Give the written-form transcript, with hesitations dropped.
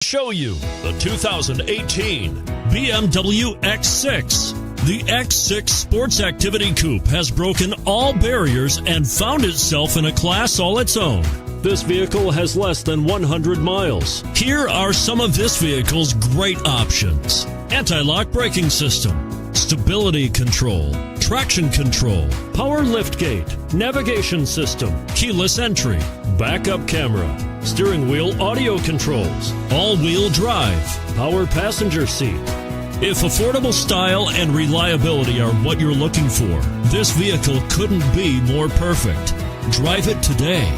show you the 2018 BMW X6. The X6 Sports Activity Coupe has broken all barriers and found itself in a class all its own. This vehicle has less than 100 miles. Here are some of this vehicle's great options: anti-lock braking system, stability control, traction control, power liftgate, navigation system, keyless entry, backup camera, steering wheel audio controls, all-wheel drive, power passenger seat. If affordable style and reliability are what you're looking for, this vehicle couldn't be more perfect. Drive it today.